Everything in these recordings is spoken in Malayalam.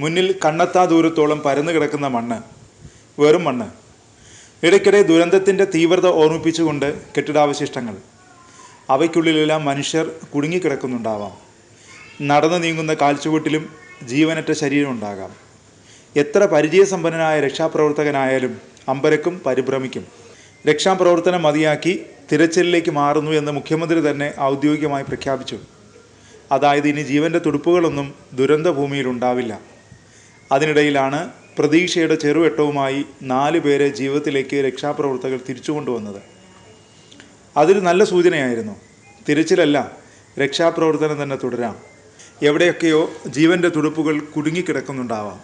മുന്നിൽ കണ്ണെത്താ ദൂരത്തോളം പരന്നു കിടക്കുന്ന മണ്ണ്, വെറും മണ്ണ്. ഇടയ്ക്കിടെ ദുരന്തത്തിൻ്റെ തീവ്രത ഓർമ്മിപ്പിച്ചുകൊണ്ട് കെട്ടിടാവശിഷ്ടങ്ങൾ. അവയ്ക്കുള്ളിലെല്ലാം മനുഷ്യർ കുടുങ്ങിക്കിടക്കുന്നുണ്ടാവാം. നടന്നു നീങ്ങുന്ന കാൽച്ചുവട്ടിലും ജീവനറ്റ ശരീരമുണ്ടാകാം. എത്ര പരിചയസമ്പന്നനായ രക്ഷാപ്രവർത്തകനായാലും അമ്പരക്കും, പരിഭ്രമിക്കും. രക്ഷാപ്രവർത്തനം മതിയാക്കി തിരച്ചിലിലേക്ക് മാറുന്നു എന്ന് മുഖ്യമന്ത്രി തന്നെ ഔദ്യോഗികമായി പ്രഖ്യാപിച്ചു. അതായത് ഇനി ജീവൻ്റെ തുടുപ്പുകളൊന്നും ദുരന്തഭൂമിയിൽ ഉണ്ടാവില്ല. അതിനിടയിലാണ് പ്രതീക്ഷയുടെ ചെറുവെട്ടവുമായി 4 പേരെ ജീവിതത്തിലേക്ക് രക്ഷാപ്രവർത്തകർ തിരിച്ചു കൊണ്ടുവന്നത്. അതൊരു നല്ല സൂചനയായിരുന്നു. തിരച്ചിലല്ല, രക്ഷാപ്രവർത്തനം തന്നെ തുടരാം. എവിടെയൊക്കെയോ ജീവൻ്റെ തുടുപ്പുകൾ കുടുങ്ങിക്കിടക്കുന്നുണ്ടാവാം.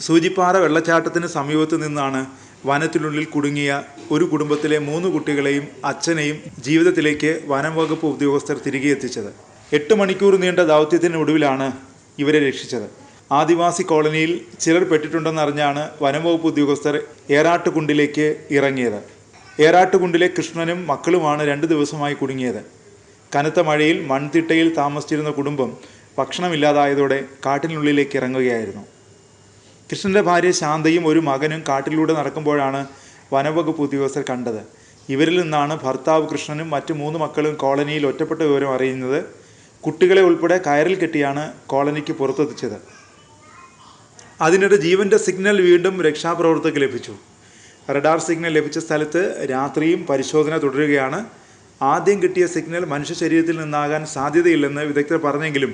സൂചിപ്പാറ വെള്ളച്ചാട്ടത്തിന് സമീപത്ത് നിന്നാണ് വനത്തിനുള്ളിൽ കുടുങ്ങിയ ഒരു കുടുംബത്തിലെ 3 കുട്ടികളെയും അച്ഛനെയും ജീവിതത്തിലേക്ക് വനം വകുപ്പ് ഉദ്യോഗസ്ഥർ തിരികെ എത്തിച്ചത്. 8 മണിക്കൂർ നീണ്ട ദൗത്യത്തിനൊടുവിലാണ് ഇവരെ രക്ഷിച്ചത്. ആദിവാസി കോളനിയിൽ ചിലർ പെട്ടിട്ടുണ്ടെന്നറിഞ്ഞാണ് വനംവകുപ്പ് ഉദ്യോഗസ്ഥർ ഏറാട്ടുകുണ്ടിലേക്ക് ഇറങ്ങിയത്. ഏറാട്ടുകുണ്ടിലെ കൃഷ്ണനും മക്കളുമാണ് 2 ദിവസമായി കുടുങ്ങിയത്. കനത്ത മഴയിൽ മൺതിട്ടയിൽ താമസിച്ചിരുന്ന കുടുംബം ഭക്ഷണമില്ലാതായതോടെ കാട്ടിനുള്ളിലേക്ക് ഇറങ്ങുകയായിരുന്നു. കൃഷ്ണൻ്റെ ഭാര്യ ശാന്തയും ഒരു മകനും കാട്ടിലൂടെ നടക്കുമ്പോഴാണ് വനംവകുപ്പ് ഉദ്യോഗസ്ഥർ കണ്ടത്. ഇവരിൽ നിന്നാണ് ഭർത്താവ് കൃഷ്ണനും മറ്റ് 3 മക്കളും കോളനിയിൽ ഒറ്റപ്പെട്ട വിവരം അറിയുന്നത്. കുട്ടികളെ ഉൾപ്പെടെ കയറിൽ കെട്ടിയാണ് കോളനിക്ക് പുറത്തെത്തിച്ചത്. അതിനിടെ ജീവൻ്റെ സിഗ്നൽ വീണ്ടും രക്ഷാപ്രവർത്തകർക്ക് ലഭിച്ചു. റഡാർ സിഗ്നൽ ലഭിച്ച സ്ഥലത്ത് രാത്രിയും പരിശോധന തുടരുകയാണ്. ആദ്യം കിട്ടിയ സിഗ്നൽ മനുഷ്യ ശരീരത്തിൽ നിന്നാകാൻ സാധ്യതയില്ലെന്ന് വിദഗ്ധർ പറഞ്ഞെങ്കിലും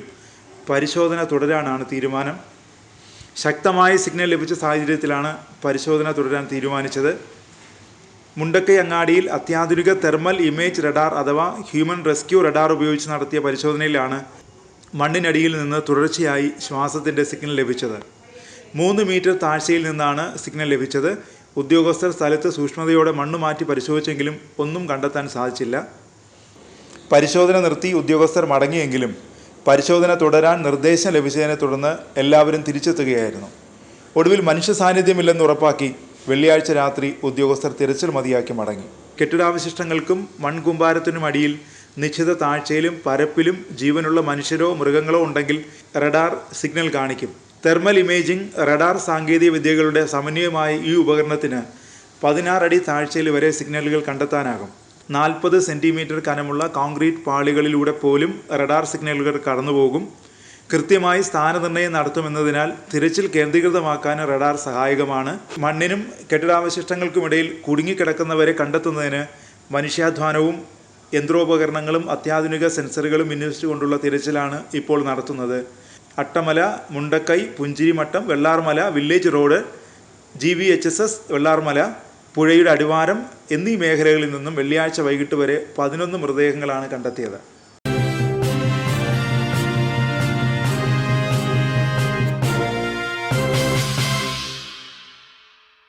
പരിശോധന തുടരാനാണ് തീരുമാനം. ശക്തമായ സിഗ്നൽ ലഭിച്ച സാഹചര്യത്തിലാണ് പരിശോധന തുടരാൻ തീരുമാനിച്ചത്. മുണ്ടക്കൈ അങ്ങാടിയിൽ അത്യാധുനിക തെർമൽ ഇമേജ് റഡാർ അഥവാ ഹ്യൂമൻ റെസ്ക്യൂ റഡാർ ഉപയോഗിച്ച് നടത്തിയ പരിശോധനയിലാണ് മണ്ണിനടിയിൽ നിന്ന് തുടർച്ചയായി ശ്വാസത്തിൻ്റെ സിഗ്നൽ ലഭിച്ചത്. 3 മീറ്റർ താഴ്ചയിൽ നിന്നാണ് സിഗ്നൽ ലഭിച്ചത്. ഉദ്യോഗസ്ഥർ സ്ഥലത്ത് സൂക്ഷ്മതയോടെ മണ്ണ് മാറ്റി പരിശോധിച്ചെങ്കിലും ഒന്നും കണ്ടെത്താൻ സാധിച്ചില്ല. പരിശോധന നിർത്തി ഉദ്യോഗസ്ഥർ മടങ്ങിയെങ്കിലും പരിശോധന തുടരാൻ നിർദ്ദേശം ലഭിച്ചതിനെ തുടർന്ന് എല്ലാവരും തിരിച്ചെത്തുകയായിരുന്നു. ഒടുവിൽ മനുഷ്യ സാന്നിധ്യമില്ലെന്ന് ഉറപ്പാക്കി വെള്ളിയാഴ്ച രാത്രി ഉദ്യോഗസ്ഥർ തിരച്ചിൽ മതിയാക്കി മടങ്ങി. കെട്ടിടാവശിഷ്ടങ്ങൾക്കും മൺകൂമ്പാരത്തിനും അടിയിൽ നിശ്ചിത താഴ്ചയിലും പരപ്പിലും ജീവനുള്ള മനുഷ്യരോ മൃഗങ്ങളോ ഉണ്ടെങ്കിൽ റഡാർ സിഗ്നൽ കാണിക്കും. തെർമൽ ഇമേജിംഗ് റഡാർ സാങ്കേതിക വിദ്യകളുടെ സമന്വയമായ ഈ ഉപകരണത്തിന് 16 അടി താഴ്ചയിൽ വരെ സിഗ്നലുകൾ കണ്ടെത്താനാകും. 40 സെൻറ്റിമീറ്റർ കനമുള്ള കോൺക്രീറ്റ് പാളികളിലൂടെ പോലും റഡാർ സിഗ്നലുകൾ കടന്നുപോകും. കൃത്യമായി സ്ഥാനനിർണ്ണയം നടത്തുമെന്നതിനാൽ തിരച്ചിൽ കേന്ദ്രീകൃതമാക്കാൻ റഡാർ സഹായകമാണ്. മണ്ണിനും കെട്ടിടാവശിഷ്ടങ്ങൾക്കുമിടയിൽ കുടുങ്ങിക്കിടക്കുന്നവരെ കണ്ടെത്തുന്നതിന് മനുഷ്യാധ്വാനവും യന്ത്രോപകരണങ്ങളും അത്യാധുനിക സെൻസറുകളും വിന്യസിച്ചുകൊണ്ടുള്ള തിരച്ചിലാണ് ഇപ്പോൾ നടത്തുന്നത്. Attamala, Mundakkai, Punchirimattom, Vellarmala village road, GVHSS Vellarmala, പുഴയുടെ അടിവാരം എന്നീ മേഖലകളിൽ നിന്നും വെള്ളിയാഴ്ച വൈകിട്ട് വരെ 11 മൃതദേഹങ്ങളാണ് കണ്ടെത്തിയത്.